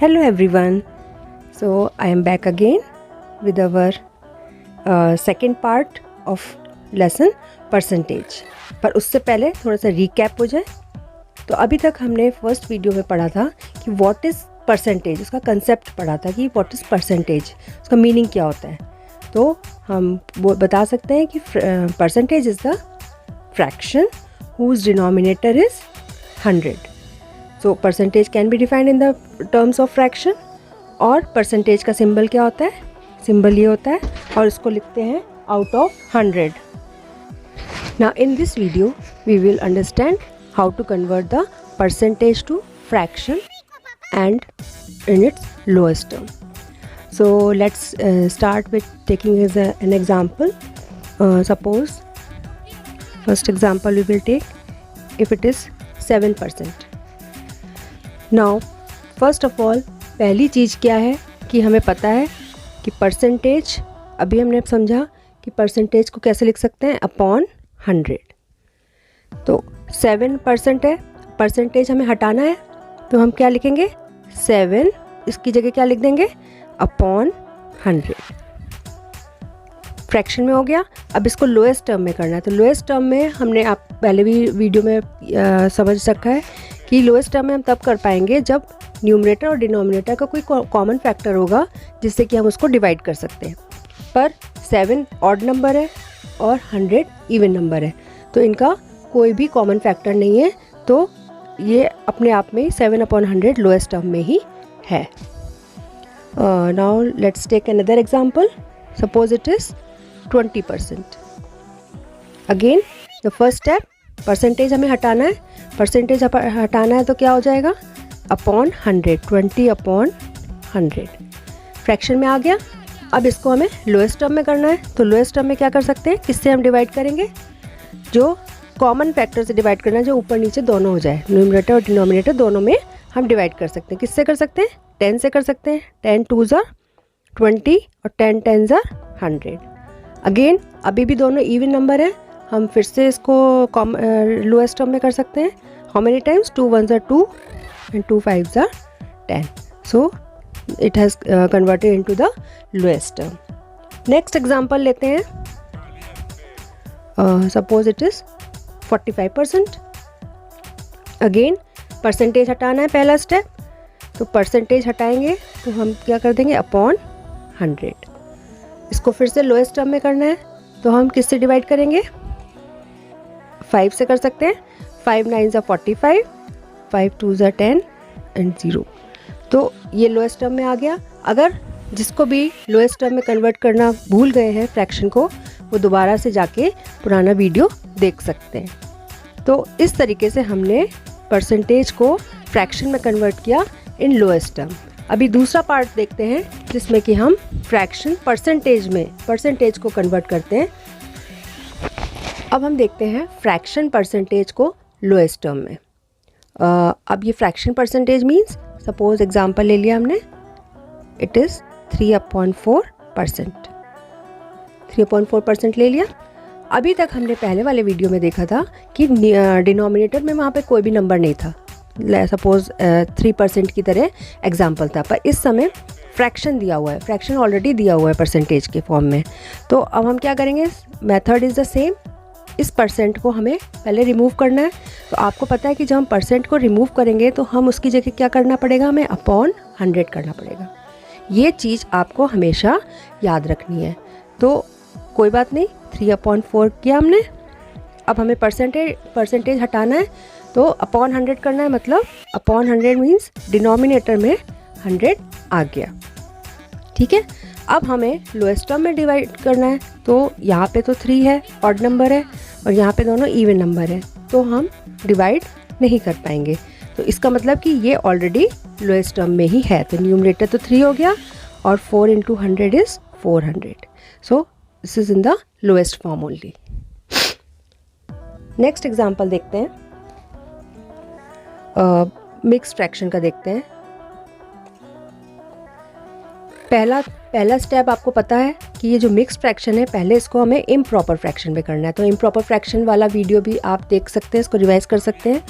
Hello everyone. So I am back again with our second part of lesson percentage. पर उससे पहले थोड़ा सा रिकैप हो जाए। तो अभी तक हमने फर्स्ट वीडियो में पढ़ा था कि व्हाट इज़ परसेंटेज, उसका कंसेप्ट पढ़ा था कि व्हाट इज़ परसेंटेज, उसका मीनिंग क्या होता है। तो हम वो बता सकते हैं कि percentage is the fraction whose denominator is 100. So percentage can be defined in the terms of fraction. और परसेंटेज का सिंबल क्या होता है, सिंबल ये होता है और इसको लिखते हैं out of 100. Now in this video we will understand how to convert the percentage to fraction and in its lowest term. So let's start with taking as an example. Suppose first example we will take if it is 7%. Now first of all पहली चीज़ क्या है कि हमें पता है कि percentage, अभी हमने समझा कि परसेंटेज को कैसे लिख सकते हैं अपॉन 100. तो 7% है, परसेंटेज हमें हटाना है तो हम क्या लिखेंगे 7, इसकी जगह क्या लिख देंगे अपॉन 100. फ्रैक्शन में हो गया. अब इसको लोएस्ट टर्म में करना है. तो लोएस्ट टर्म में हमने आप पहले भी वीडियो में समझ रखा है कि लोएस्ट टर्म में हम तब कर पाएंगे जब न्यूमरेटर और डिनोमिनेटर का कोई कॉमन फैक्टर होगा जिससे कि हम उसको डिवाइड कर सकते हैं. पर 7 ऑड नंबर है और 100 इवन नंबर है, तो इनका कोई भी कॉमन फैक्टर नहीं है. तो ये अपने आप में 7/100 लोएस्ट टर्म में ही है. Now let's take another example. Suppose it is 20%. Again the first step, percentage हमें हटाना है. परसेंटेज हटाना है तो क्या हो जाएगा अपॉन 100, 20/100. फ्रैक्शन में आ गया. अब इसको हमें लोएस्ट टर्म में करना है. तो लोएस्ट टर्म में क्या कर सकते हैं, किससे हम डिवाइड करेंगे, जो कॉमन फैक्टर से डिवाइड करना है, जो ऊपर नीचे दोनों हो जाए, न्यूमरेटर और डिनोमिनेटर दोनों में हम डिवाइड कर सकते हैं. किससे कर सकते हैं, 10 से कर सकते हैं. 10 2s are 20 और 10 10s are 100. अगेन अभी भी दोनों इवन नंबर है, हम फिर से इसको लोएस्ट टर्म में कर सकते हैं. How many times, 2 1s are 2 and 2 5s are 10. So it has converted into the lowest term. Next example लेते हैं. Suppose it is 45%. Again percentage हटाना है पहला स्टेप. तो परसेंटेज हटाएंगे तो हम क्या कर देंगे अपॉन 100. इसको फिर से लोएस्ट टर्म में करना है तो हम किससे डिवाइड करेंगे, 5 से कर सकते हैं. 5 9s are 45, 5 2s are 10 and 0. तो ये लोएस्ट टर्म में आ गया. अगर जिसको भी लोएस्ट टर्म में कन्वर्ट करना भूल गए हैं फ्रैक्शन को, वो दोबारा से जाके पुराना वीडियो देख सकते हैं. तो इस तरीके से हमने परसेंटेज को फ्रैक्शन में कन्वर्ट किया इन लोएस्ट टर्म. अभी दूसरा पार्ट देखते हैं जिसमें कि हम फ्रैक्शन परसेंटेज में परसेंटेज को कन्वर्ट करते हैं. अब हम देखते हैं फ्रैक्शन परसेंटेज को लोएस्ट टर्म में. अब ये fraction percentage means, suppose example ले लिया हमने, इट इज़ 3/4%. 3/4% ले लिया. अभी तक हमने पहले वाले वीडियो में देखा था कि डिनोमिनेटर में वहाँ पे कोई भी नंबर नहीं था. सपोज 3% की तरह एग्जांपल था, पर इस समय फ्रैक्शन दिया हुआ है, फ्रैक्शन ऑलरेडी दिया हुआ है परसेंटेज के फॉर्म में. तो अब हम क्या करेंगे, मेथड इज़ द सेम. इस परसेंट को हमें पहले रिमूव करना है. तो आपको पता है कि जब हम परसेंट को रिमूव करेंगे तो हम उसकी जगह क्या करना पड़ेगा, हमें अपॉन 100 करना पड़ेगा. ये चीज़ आपको हमेशा याद रखनी है. तो कोई बात नहीं, 3/4 किया हमने. अब हमें परसेंटेज हटाना है तो अपॉन 100 करना है. मतलब अपॉन 100 मीन्स डिनोमिनेटर में 100 आ गया. ठीक है. अब हमें लोएस्ट टर्म में डिवाइड करना है. तो यहाँ पे तो 3 है, ऑड नंबर है, और यहाँ पे दोनों इवन नंबर है, तो हम डिवाइड नहीं कर पाएंगे. तो इसका मतलब कि ये ऑलरेडी लोएस्ट टर्म में ही है. तो न्यूमरेटर तो 3 हो गया और 4 × 100 is 400. So this is in the lowest form only. Next example देखते हैं. मिक्स फ्रैक्शन का देखते हैं. पहला स्टेप आपको पता है कि ये जो मिक्स फ्रैक्शन है, पहले इसको हमें इम्प्रॉपर फ्रैक्शन में करना है. तो इम्प्रॉपर फ्रैक्शन वाला वीडियो भी आप देख सकते हैं, इसको रिवाइज कर सकते हैं.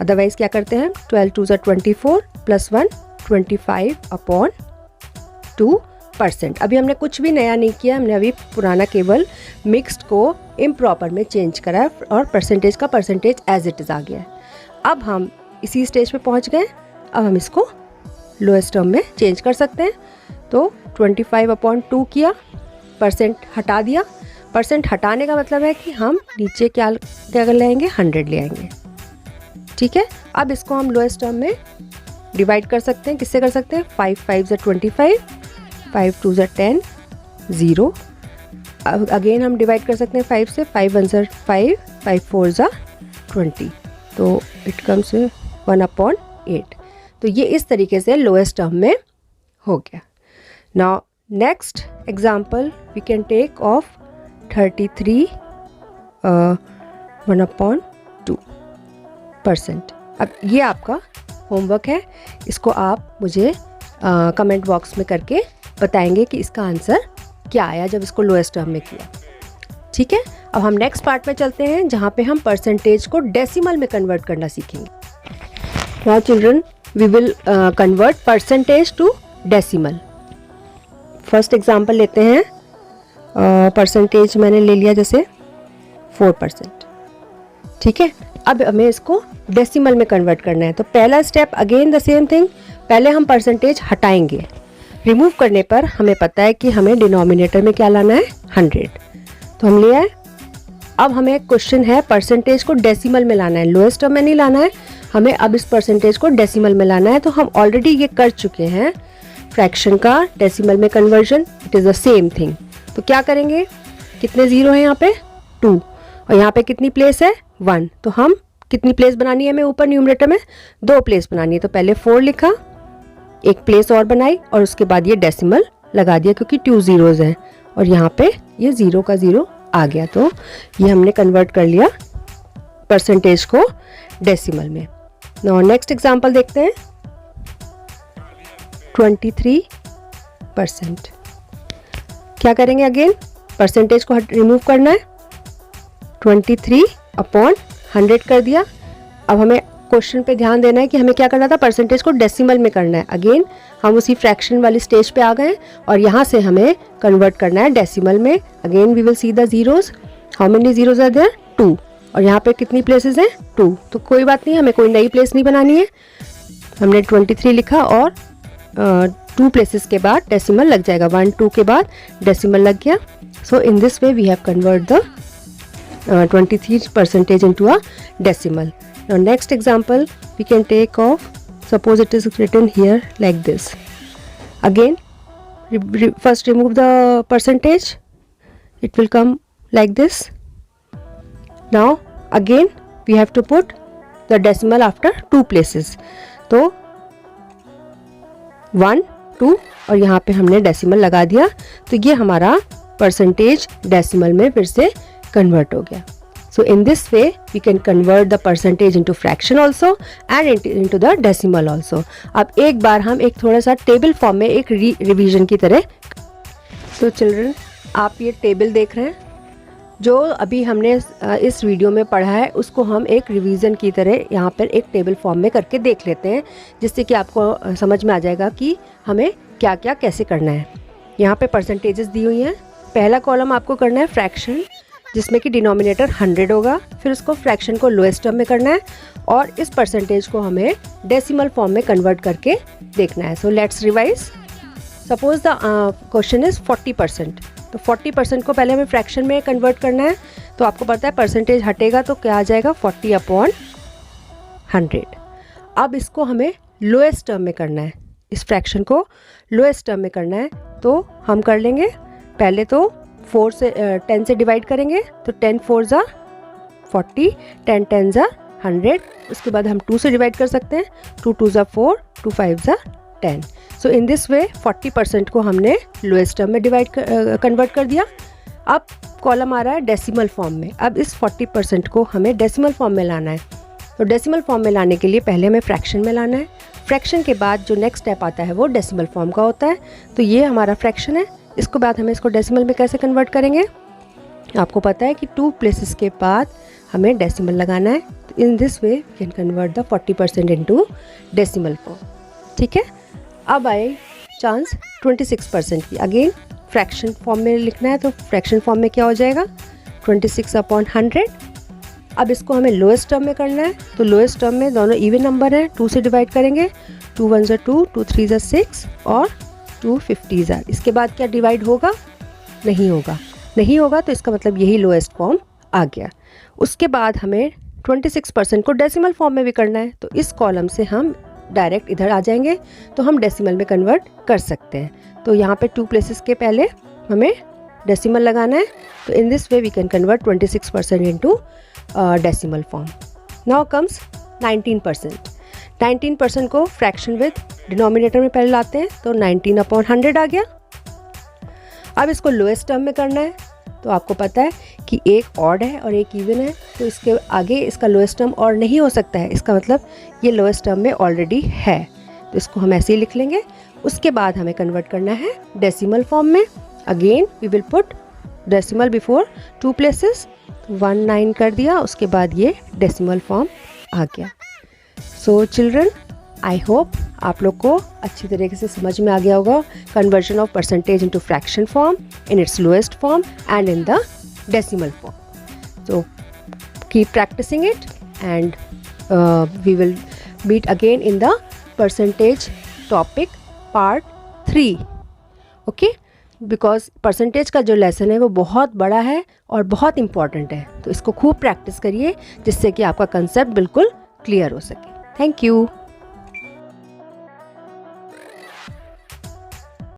अदरवाइज़ क्या करते हैं, 12 2s are 24 +1 25/2%। अभी हमने कुछ भी नया नहीं किया, हमने अभी पुराना केवल मिक्स्ड को इम्प्रॉपर में चेंज करा है और परसेंटेज का परसेंटेज एज इट इज़ आ गया है। अब हम इसी स्टेज पे पहुंच गए। अब हम इसको लोएस्ट टर्म में चेंज कर सकते हैं। तो 25/2 किया, परसेंट हटा दिया। परसेंट हटाने का मतलब है कि हम नीचे क्या कर लेंगे, 100 ले आएंगे। ठीक है, अब इसको हम लोएस्ट टर्म में डिवाइड कर सकते हैं। किससे कर सकते हैं? 5 5 ज़ा 25, 5 2 ज़ा 10, 0। अब अगेन हम डिवाइड कर सकते हैं 5 से। 5 1 ज़ा 5, 5 4 ज़ा 20, तो इट कम्स 1/8। तो ये इस तरीके से लोएस्ट टर्म में हो गया। Now next example we can take of 33 1/2%। अब ये आपका होमवर्क है, इसको आप मुझे कमेंट बॉक्स में करके बताएंगे कि इसका आंसर क्या आया जब इसको लोएस्ट टर्म में किया। ठीक है, अब हम नेक्स्ट पार्ट में चलते हैं जहाँ पे हम परसेंटेज को डेसिमल में कन्वर्ट करना सीखेंगे। Now children, we will convert percentage to decimal. First example लेते हैं। परसेंटेज मैंने ले लिया जैसे 4%। ठीक है, अब हमें इसको डेसिमल में कन्वर्ट करना है। तो पहला step again the same thing, पहले हम परसेंटेज हटाएंगे। रिमूव करने पर हमें पता है कि हमें डिनोमिनेटर में क्या लाना है, 100। तो हम ले आए। अब हमें क्वेश्चन है परसेंटेज को डेसिमल में लाना है, लोएस्ट टर्म में नहीं लाना है हमें। अब इस परसेंटेज को डेसिमल में लाना है। तो हम ऑलरेडी ये कर चुके हैं, फ्रैक्शन का डेसिमल में conversion, it is the same thing. तो क्या करेंगे, कितने ज़ीरो हैं यहाँ पे, 2, और यहाँ पे कितनी प्लेस है, 1। तो हम कितनी प्लेस बनानी है हमें ऊपर न्यूमरेटर में, 2 प्लेस बनानी है। तो पहले 4 लिखा, एक प्लेस और बनाई, और उसके बाद ये डेसिमल लगा दिया क्योंकि 2 ज़ीरोज़ हैं, और यहाँ पे ये 0 का 0 आ गया। तो ये हमने कन्वर्ट कर लिया परसेंटेज को डेसिमल में। नाउ नेक्स्ट एग्जांपल देखते हैं। 23%। क्या करेंगे, अगेन परसेंटेज को रिमूव करना है। 23/100 कर दिया। अब हमें क्वेश्चन पे ध्यान देना है कि हमें क्या करना था, परसेंटेज को डेसिमल में करना है। अगेन हम उसी फ्रैक्शन वाली स्टेज पे आ गए और यहाँ से हमें कन्वर्ट करना है डेसिमल में। Again we will see the zeros. How many zeros are there, 2, और यहाँ पे कितनी प्लेसेस हैं, 2। तो कोई बात नहीं, हमें कोई नई प्लेस नहीं बनानी है। हमने 23 लिखा और 2 प्लेसेस के बाद डेसिमल लग जाएगा, 1 2 के बाद डेसिमल लग गया। So in this way we have convert the 23% into a decimal. Now next example we can take of, suppose it is written here like this. Again first remove the percentage, it will come like this. Now again we have to put the decimal after 2 places. तो 1 2 और यहाँ पे हमने decimal लगा दिया। तो ये हमारा परसेंटेज डेसिमल में फिर से कन्वर्ट हो गया। So in this way we can convert the percentage into fraction also and into the decimal also. अब एक बार हम एक थोड़ा सा टेबल फॉर्म में एक रिवीजन की तरह। तो चिल्ड्रन, आप ये टेबल देख रहे हैं, जो अभी हमने इस वीडियो में पढ़ा है उसको हम एक रिवीजन की तरह यहाँ पर एक टेबल फॉर्म में करके देख लेते हैं, जिससे कि आपको समझ में आ जाएगा कि हमें क्या क्या कैसे करना है। यहाँ पे परसेंटेजेस दी हुई हैं। पहला कॉलम आपको करना है फ्रैक्शन, जिसमें कि डिनोमिनेटर 100 होगा। फिर उसको फ्रैक्शन को लोएस्ट टर्म में करना है और इस परसेंटेज को हमें डेसिमल फॉर्म में कन्वर्ट करके देखना है। So let's revise. Suppose the question is 40%। तो 40% को पहले हमें फ्रैक्शन में कन्वर्ट करना है। तो आपको पता है परसेंटेज हटेगा तो क्या आ जाएगा, 40/100। अब इसको हमें लोएस्ट टर्म में करना है, इस फ्रैक्शन को लोएस्ट टर्म में करना है। तो हम कर लेंगे, पहले तो 4 से 10 से डिवाइड करेंगे। तो 10 4 ज़ा 40, 10 10 ज़ा 100। उसके बाद हम 2 से डिवाइड कर सकते हैं, 2 2 ज़ा 4, 2 5 ज़ा 10। सो इन दिस वे 40% को हमने लोएस्ट टर्म में कन्वर्ट कर दिया। अब कॉलम आ रहा है डेसिमल फॉर्म में। अब इस 40% को हमें डेसिमल फॉर्म में लाना है। तो डेसिमल फॉर्म में लाने के लिए पहले हमें फ्रैक्शन में लाना है। फ्रैक्शन के बाद जो नेक्स्ट स्टेप आता है वो डेसिमल फॉर्म का होता है। तो ये हमारा फ्रैक्शन है। इसके बाद हमें इसको डेसिमल में कैसे कन्वर्ट करेंगे, आपको पता है कि 2 प्लेसेस के बाद हमें डेसिमल लगाना है। तो in this way we can convert the 40% into decimal form. ठीक है, अब आए चांस 26% की। अगेन फ्रैक्शन फॉर्म में लिखना है, तो फ्रैक्शन फॉर्म में क्या हो जाएगा 26/100। अब इसको हमें लोएस्ट टर्म में करना है, तो लोएस्ट टर्म में दोनों इवन नंबर हैं, 2 से डिवाइड करेंगे, 2 1 ज़ा 2, 2 3 ज़ा 6 और 2 50 ज़ा। इसके बाद क्या डिवाइड होगा, नहीं होगा, नहीं होगा, तो इसका मतलब यही लोएस्ट फॉर्म आ गया। उसके बाद हमें 26% को डेसिमल फॉर्म में भी करना है, तो इस कॉलम से हम डायरेक्ट इधर आ जाएंगे, तो हम डेसिमल में कन्वर्ट कर सकते हैं। तो यहाँ पे 2 प्लेसेस के पहले हमें डेसिमल लगाना है, तो in this way we can convert 26% into decimal form. Now comes 19%। 19% को फ्रैक्शन विद डिनोमिनेटर में पहले लाते हैं, तो 19/100 आ गया। अब इसको लोएस्ट टर्म में करना है, तो आपको पता है कि एक ऑड है और एक इवन है, तो इसके आगे इसका लोएस्ट टर्म और नहीं हो सकता है, इसका मतलब ये लोएस्ट टर्म में ऑलरेडी है, तो इसको हम ऐसे ही लिख लेंगे। उसके बाद हमें कन्वर्ट करना है डेसिमल फॉर्म में। Again we will put decimal before 2 places, 19 कर दिया, उसके बाद ये डेसिमल फॉर्म आ गया। सो चिल्ड्रन, आई होप आप लोग को अच्छी तरीके से समझ में आ गया होगा conversion of percentage into fraction form in its lowest form and in the decimal form. So keep practicing it and we will meet again in the percentage topic part 3. Okay, because percentage का जो lesson है वो बहुत बड़ा है और बहुत important है, तो इसको खूब प्रैक्टिस करिए जिससे कि आपका कंसेप्ट बिल्कुल क्लियर हो सके। Thank you.